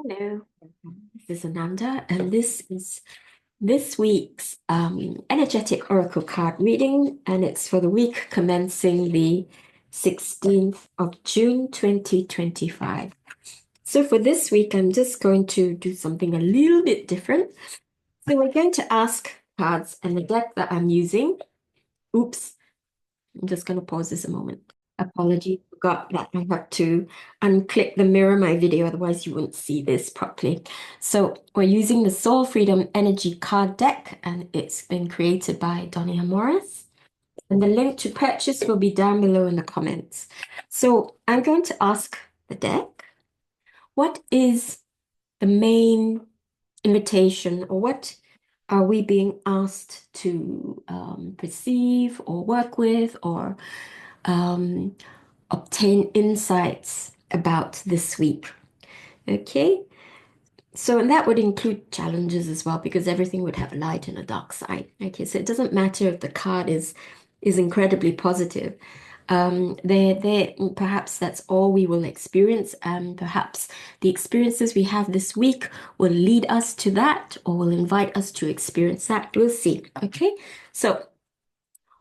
Hello, this is Ananda, and this is this week's energetic oracle card reading, and it's for the week commencing the 16th of June 2025. So for this week, I'm just going to do something a little bit different. So we're going to ask cards, and the deck that I'm using, oops, I'm just going to pause this a moment. Apology, forgot that I have to unclick the mirror my video, otherwise you wouldn't see this properly. So we're using the Soul Freedom Energy card deck, and it's been created by Doni Amoris. And the link to purchase will be down below in the comments. So I'm going to ask the deck, what is the main invitation, or what are we being asked to perceive or work with, or obtain insights about this week? Okay, so and that would include challenges as well, because everything would have a light and a dark side. Okay, so it doesn't matter if the card is incredibly positive. There, perhaps that's all we will experience, and perhaps the experiences we have this week will lead us to that, or will invite us to experience that. We'll see. Okay, so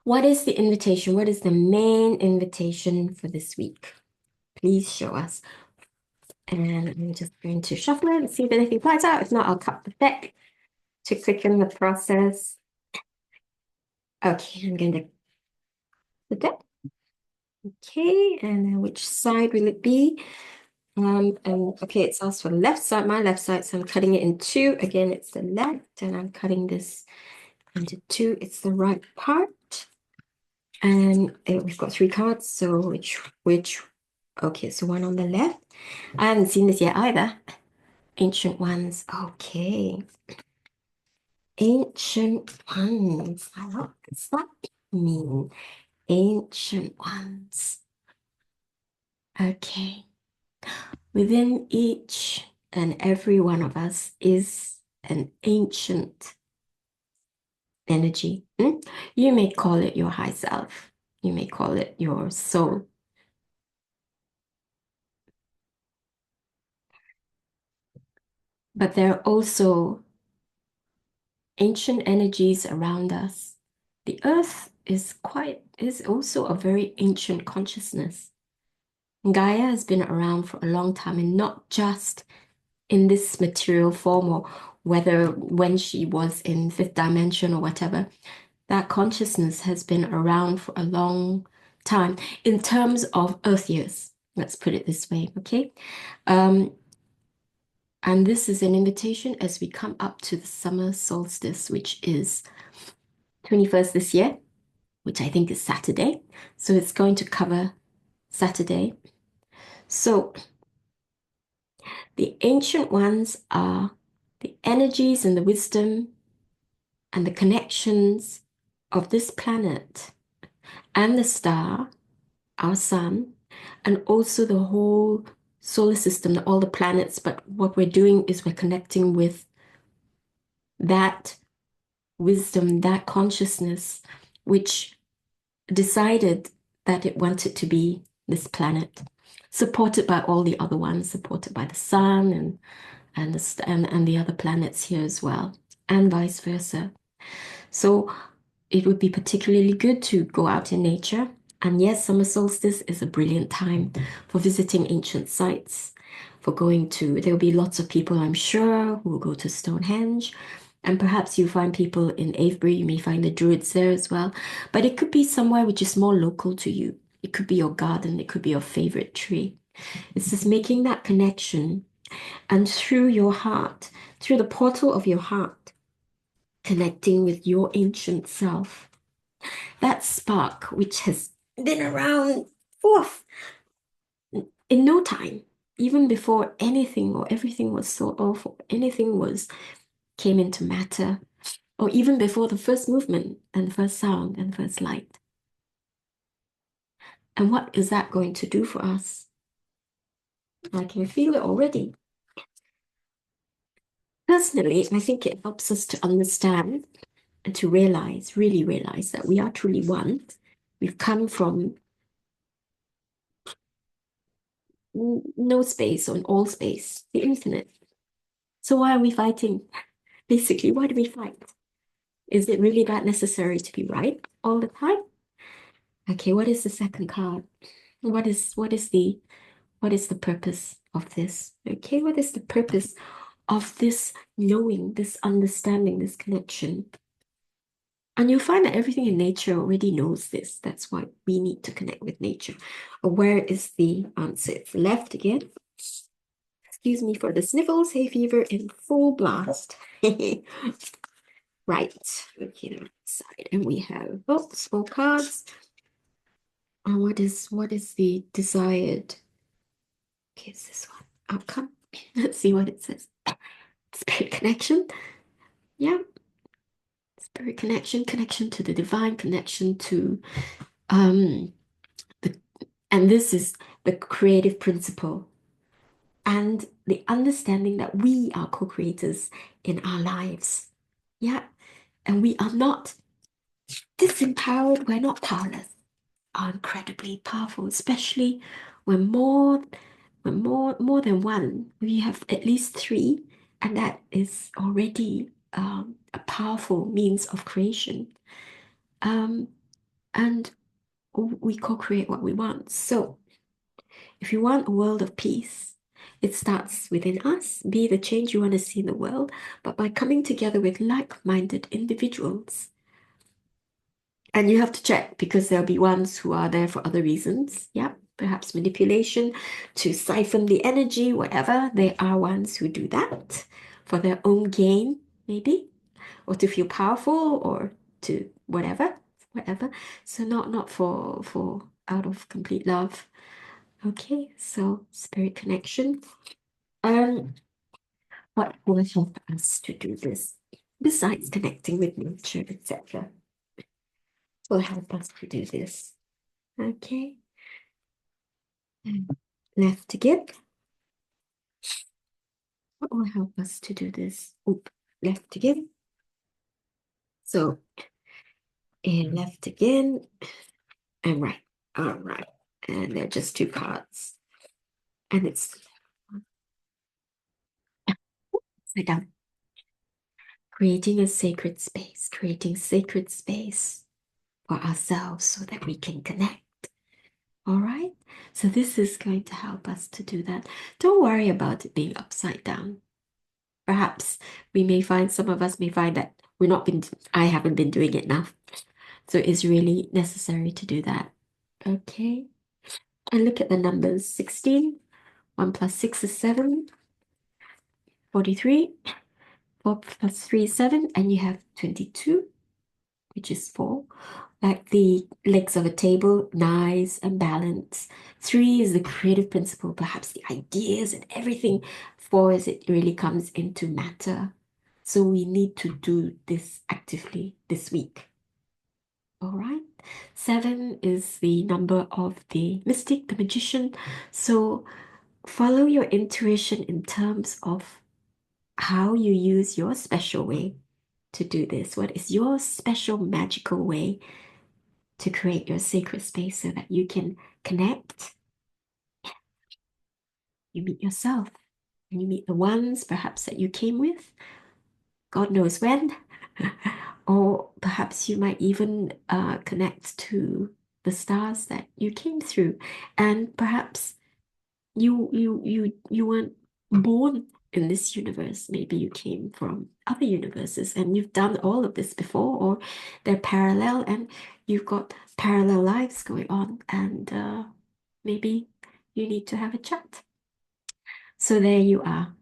what is the invitation? What is the main invitation for this week? Please show us. And I'm just going to shuffle it and see if anything flies out. If not, I'll cut the deck to quicken the process. Okay, I'm going to the deck. Okay, and then which side will it be? And okay, it's asked for the left side, my left side, so I'm cutting it in two. Again, it's the left, and I'm cutting this into two. It's the right part. And we've got three cards, so which, okay, so one on the left. I haven't seen this yet either. Ancient Ones, okay. Ancient Ones, what does that mean? Ancient Ones. Okay. Within each and every one of us is an ancient energy. You may call it your high self. You may call it your soul. But there are also ancient energies around us. The earth is also a very ancient consciousness. Gaia has been around for a long time, and not just in this material form, or whether when she was in fifth dimension or whatever. That consciousness has been around for a long time in terms of Earth years. Let's put it this way, okay? And this is an invitation as we come up to the summer solstice, which is 21st this year, which I think is Saturday. So it's going to cover Saturday. So the ancient ones are the energies and the wisdom and the connections of this planet and the star, our sun, and also the whole solar system, all the planets. But what we're doing is we're connecting with that wisdom, that consciousness, which decided that it wanted to be this planet, supported by all the other ones, supported by the sun and the other planets here as well, and vice versa. So it would be particularly good to go out in nature. And yes, summer solstice is a brilliant time for visiting ancient sites, there'll be lots of people, I'm sure, who will go to Stonehenge. And perhaps you find people in Avebury, you may find the Druids there as well. But it could be somewhere which is more local to you. It could be your garden, it could be your favorite tree. It's just making that connection, and through your heart, through the portal of your heart, connecting with your ancient self. That spark, which has been around in no time, even before anything or everything was thought of, or anything came into matter, or even before the first movement and the first sound and the first light. And what is that going to do for us? I can feel it already. Personally, I think it helps us to understand and to really realize that we are truly one. We've come from no space or all space, the infinite. So why are we fighting? Basically, why do we fight? Is it really that necessary to be right all the time? Okay, what is the second card? What is the purpose of this? Okay, what is the purpose of this knowing, this understanding, this connection? And you'll find that everything in nature already knows this. That's why we need to connect with nature. Where is the answer? It's left again. Excuse me for the sniffles, hay fever in full blast. Right, okay, the right side. And we have books, four cards. And what is the desired? Okay, it's this one. Outcome. Let's see what it says. Spirit connection. Yeah. Spirit connection, connection to the divine, connection to um the and this is the creative principle and the understanding that we are co-creators in our lives. Yeah. And we are not disempowered, we're not powerless. Are incredibly powerful, especially when more than one. We have at least three, and that is already a powerful means of creation. Um, and we co-create what we want. So if you want a world of peace, it starts within us. Be the change you want to see in the world, but by coming together with like-minded individuals. And you have to check because there'll be ones who are there for other reasons. Yeah, perhaps manipulation to siphon the energy, whatever. There are ones who do that for their own gain, maybe, or to feel powerful or to whatever. So not for out of complete love. Okay, so spirit connection. Um, what will help us to do this? Besides connecting with nature, etc., will help us to do this. Okay. Left again. What will help us to do this? Oop, left again. So, and left again, and right. All right. And they're just two cards. And it's upside down. Creating sacred space for ourselves so that we can connect. All right. So this is going to help us to do that. Don't worry about it being upside down. Perhaps some of us may find that I haven't been doing it enough. So it's really necessary to do that. Okay. And look at the numbers. 16. 1 plus 6 is 7. 43. 4 plus 3 is 7. And you have 22, which is 4. Like the legs of a table, nice and balanced. 3 is the creative principle, perhaps the ideas and everything. 4 is it really comes into matter. So we need to do this actively this week. All right. 7 is the number of the mystic, the magician. So follow your intuition in terms of how you use your special way to do this. What is your special magical way to create your sacred space so that you can connect? You meet yourself and you meet the ones perhaps that you came with, God knows when. Or perhaps you might even connect to the stars that you came through. And perhaps you weren't born in this universe. Maybe you came from other universes and you've done all of this before, or they're parallel and you've got parallel lives going on, and maybe you need to have a chat. So there you are.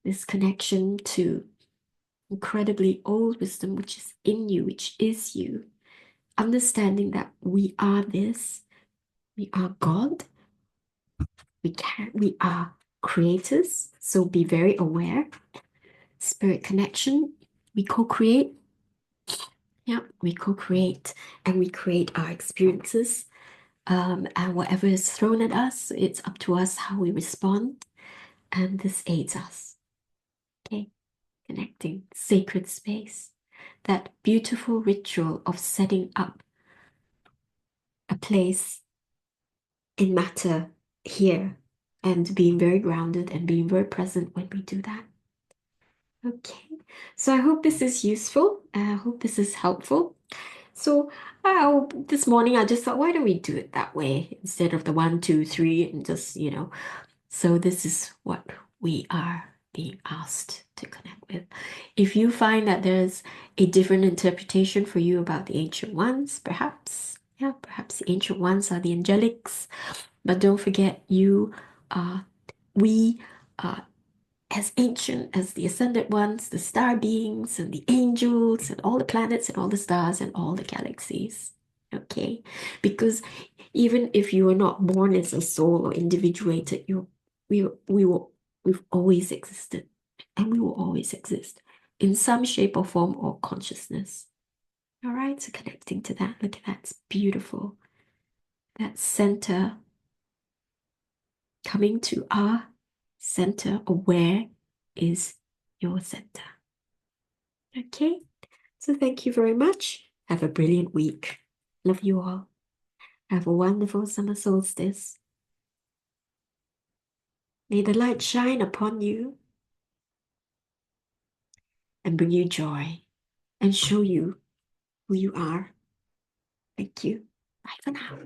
This connection to incredibly old wisdom, which is in you, which is you. Understanding that we are this, we are God, we are creators, so be very aware. Spirit connection, we co-create. Yeah, we co-create and we create our experiences. And whatever is thrown at us, it's up to us how we respond. And this aids us. Okay, connecting sacred space. That beautiful ritual of setting up a place in matter here and being very grounded and being very present when we do that. Okay, so I hope this is useful. I hope this is helpful. So this morning I just thought, why don't we do it that way instead of the one, two, three, and just, So this is what we are being asked to connect with. If you find that there's a different interpretation for you about the ancient ones, perhaps, yeah, perhaps the ancient ones are the angelics, but don't forget we are as ancient as the ascended ones, the star beings and the angels and all the planets and all the stars and all the galaxies. Okay? Because even if you are not born as a soul or individuated, we've always existed and we will always exist in some shape or form or consciousness. All right, so connecting to that, look at that, it's beautiful. That center coming to our center, aware is your center. Okay, so thank you very much. Have a brilliant week. Love you all. Have a wonderful summer solstice. May the light shine upon you and bring you joy and show you who you are. Thank you. Bye for now.